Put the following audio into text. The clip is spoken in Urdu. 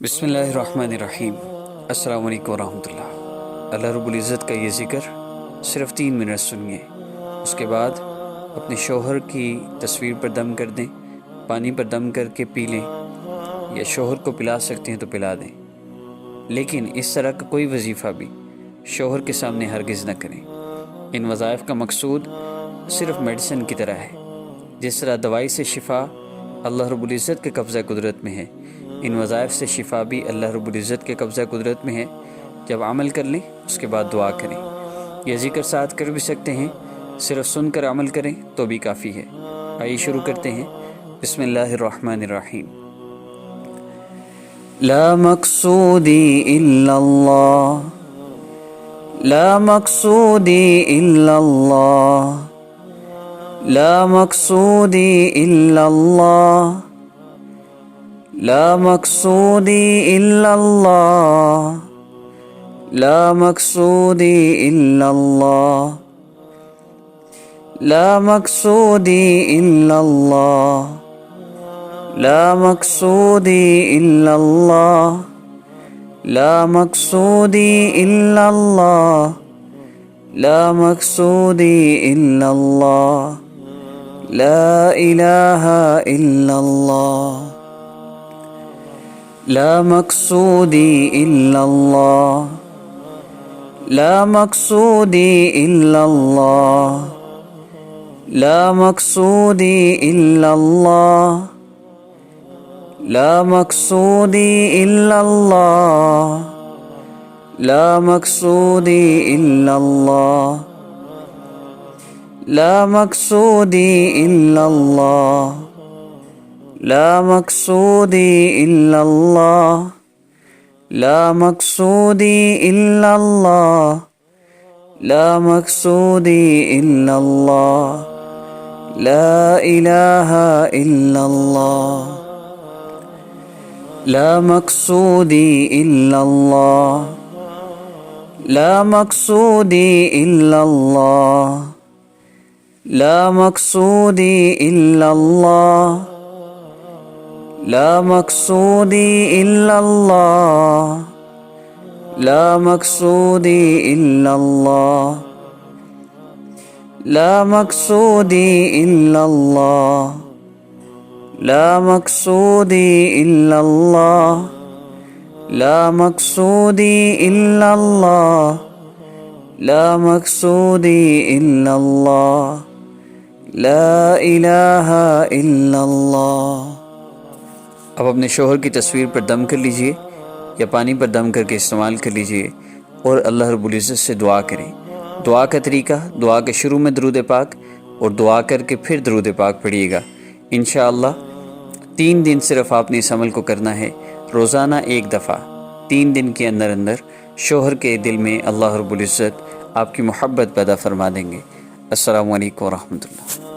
بسم اللہ الرحمن الرحیم۔ السلام علیکم ورحمۃ اللہ۔ اللہ رب العزت کا یہ ذکر صرف 3 منٹ سنیے، اس کے بعد اپنے شوہر کی تصویر پر دم کر دیں، پانی پر دم کر کے پی لیں، یا شوہر کو پلا سکتے ہیں تو پلا دیں، لیکن اس طرح کا کوئی وظیفہ بھی شوہر کے سامنے ہرگز نہ کریں۔ ان وظائف کا مقصود صرف میڈیسن کی طرح ہے، جس طرح دوائی سے شفا اللہ رب العزت کے قبضہ قدرت میں ہے، ان وظائف سے شفا بھی اللہ رب العزت کے قبضہ قدرت میں ہے۔ جب عمل کر لیں اس کے بعد دعا کریں، یہ ذکر ساتھ کر بھی سکتے ہیں، صرف سن کر عمل کریں تو بھی کافی ہے۔ آئیے شروع کرتے ہیں۔ بسم اللہ الرحمن الرحیم۔ لا مقصودی الا اللہ، لا مقصودی الا اللہ، لا مقصودی الا اللہ، لا مقصودی الا اللہ، لا مقصودی الا اللہ، لا مقصودی الا اللہ، لا مقصودی الا اللہ، لا مقصودی الا اللہ، لا مقصودی الا اللہ، لا الہ الا اللہ، لا مقصودی الا اللہ، لا مقصودی الا اللہ، لا مقصودی الا اللہ، لا مقصودی الا اللہ، لا مقصودی الا اللہ، لا مقصودی الا اللہ، لا مقصودی الا اللہ، لا مقصودی الا اللہ، لا مقصودی الا اللہ، لا الہ الا اللہ، لا مقصودی الا اللہ، لا مقصودی الا اللہ، لا مقصودی الا اللہ، لا مقصودی الا اللہ، لا مقصودی الا اللہ، لا مقصودی الا اللہ، لا مقصودی الا اللہ، لا مقصودی الا اللہ، لا مقصودی الا اللہ، لا الہ الا اللہ۔ اب اپنے شوہر کی تصویر پر دم کر لیجئے یا پانی پر دم کر کے استعمال کر لیجئے اور اللہ رب العزت سے دعا کریں۔ دعا کا طریقہ: دعا کے شروع میں درود پاک اور دعا کر کے پھر درود پاک پڑھیے گا۔ انشاءاللہ 3 دن صرف آپ نے اس عمل کو کرنا ہے، روزانہ 1 دفعہ۔ 3 دن کے اندر شوہر کے دل میں اللہ رب العزت آپ کی محبت پیدا فرما دیں گے۔ السلام علیکم ورحمۃ اللہ۔